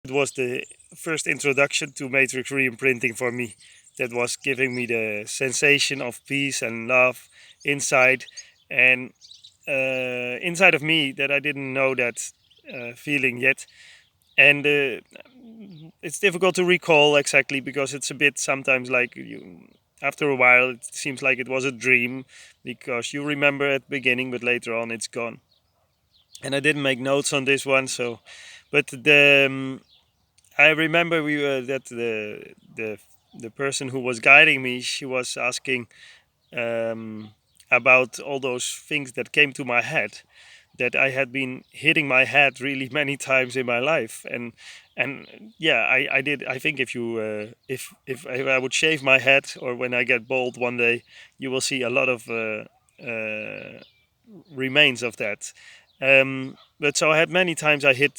it was the first introduction to Matrix Reimprinting for me. That was giving me the sensation of peace and love inside, and inside of me that I didn't know that feeling yet. And it's difficult to recall exactly because it's a bit sometimes like you. After a while, it seems like it was a dream because you remember at the beginning, but later on it's gone. And I didn't make notes on this one, so but I remember we were that the person who was guiding me, she was asking um, about all those things that came to my head, that I had been hitting my head really many times in my life, and yeah, I did. I think if you if I would shave my head, or when I get bald one day, you will see a lot of remains of that. But so I had many times I hit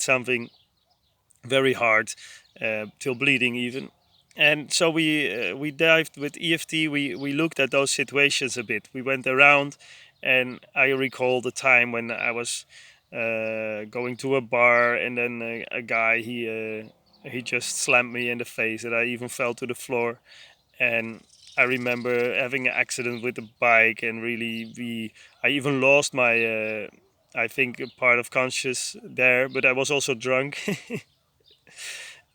something very hard, till bleeding even. And so we dived with EFT. We looked at those situations a bit. We went around, and I recall the time when I was going to a bar, and then a guy he just slammed me in the face, and I even fell to the floor. And I remember having an accident with a bike, and really I even lost my I think a part of conscious there, but I was also drunk.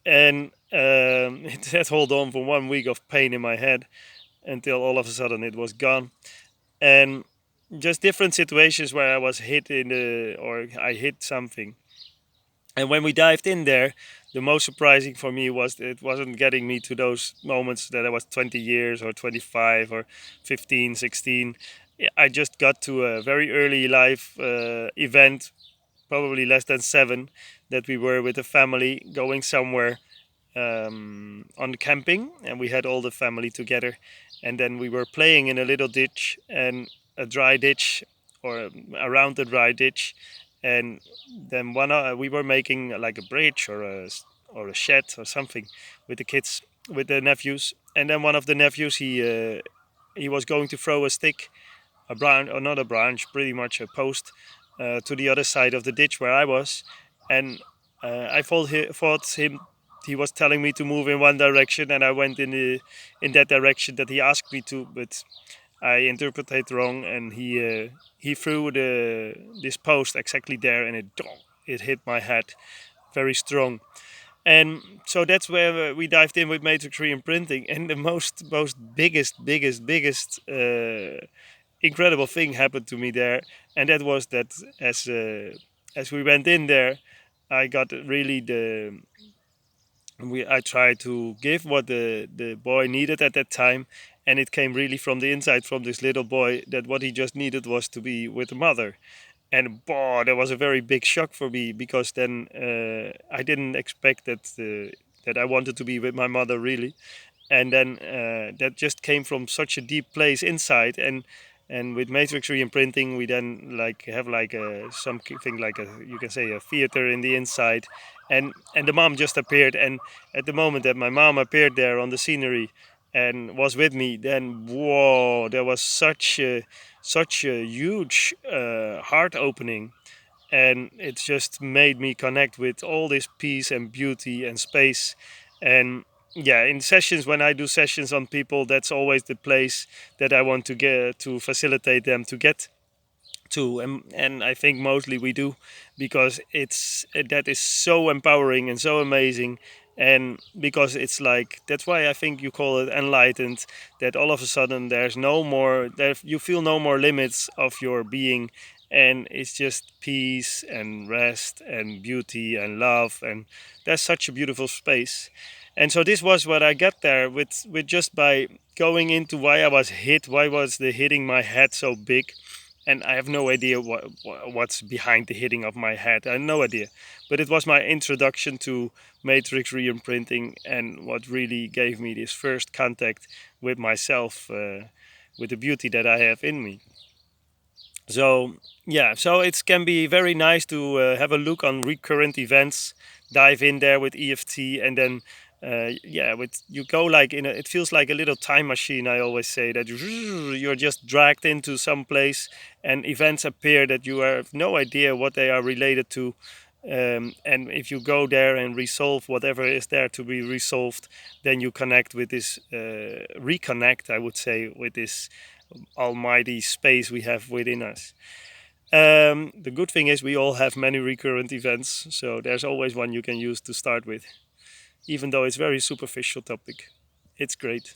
And it had hold on for 1 week of pain in my head until all of a sudden it was gone. And just different situations where I was hit in the or I hit something. And when we dived in there, the most surprising for me was that it wasn't getting me to those moments that I was 20 years or 25 or 15, 16. I just got to a very early life event, probably less than 7, that we were with a family going somewhere on camping, and we had all the family together, and then we were playing in a little ditch, and a dry ditch, or around the dry ditch, and then we were making like a bridge or a shed or something with the kids, with the nephews. And then one of the nephews, he was going to throw a stick, a branch, or not a branch, pretty much a post, to the other side of the ditch where I was. And I thought he was telling me to move in one direction, and I went in that direction that he asked me to, but I interpreted wrong, and he threw this post exactly there, and it hit my head very strong. And so that's where we dived in with Matrix Reimprinting, and the most biggest incredible thing happened to me there, and that was that as we went in there, I got really I tried to give what the boy needed at that time, and it came really from the inside from this little boy, that what he just needed was to be with the mother. And boy, that was a very big shock for me, because then I didn't expect that I wanted to be with my mother really. And then that just came from such a deep place inside. And with Matrix Reimprinting, we then like have like something like a, you can say, a theater in the inside. And the mom just appeared, and at the moment that my mom appeared there on the scenery and was with me, then whoa, there was such a huge heart opening, and it just made me connect with all this peace and beauty and space. And yeah, in sessions, when I do sessions on people, that's always the place that I want to get to facilitate them to get to. And I think mostly we do, because that is so empowering and so amazing. And because it's like, that's why I think you call it enlightened, that all of a sudden there's no more there, you feel no more limits of your being, and it's just peace and rest and beauty and love, and that's such a beautiful space. And so this was what I got there with just by going into why I was hit, why was the hitting my head so big. And I have no idea what's behind the hitting of my head. I have no idea, but it was my introduction to Matrix Reimprinting, and what really gave me this first contact with myself, with the beauty that I have in me. So yeah, so it can be very nice to have a look on recurrent events, dive in there with EFT, and then yeah, with you go like in a, it feels like a little time machine. I always say that you're just dragged into some place, and events appear that you have no idea what they are related to, And if you go there and resolve whatever is there to be resolved, then you connect with this, reconnect, I would say, with this almighty space we have within us. The good thing is we all have many recurrent events, so there's always one you can use to start with, even though it's very superficial topic. It's great.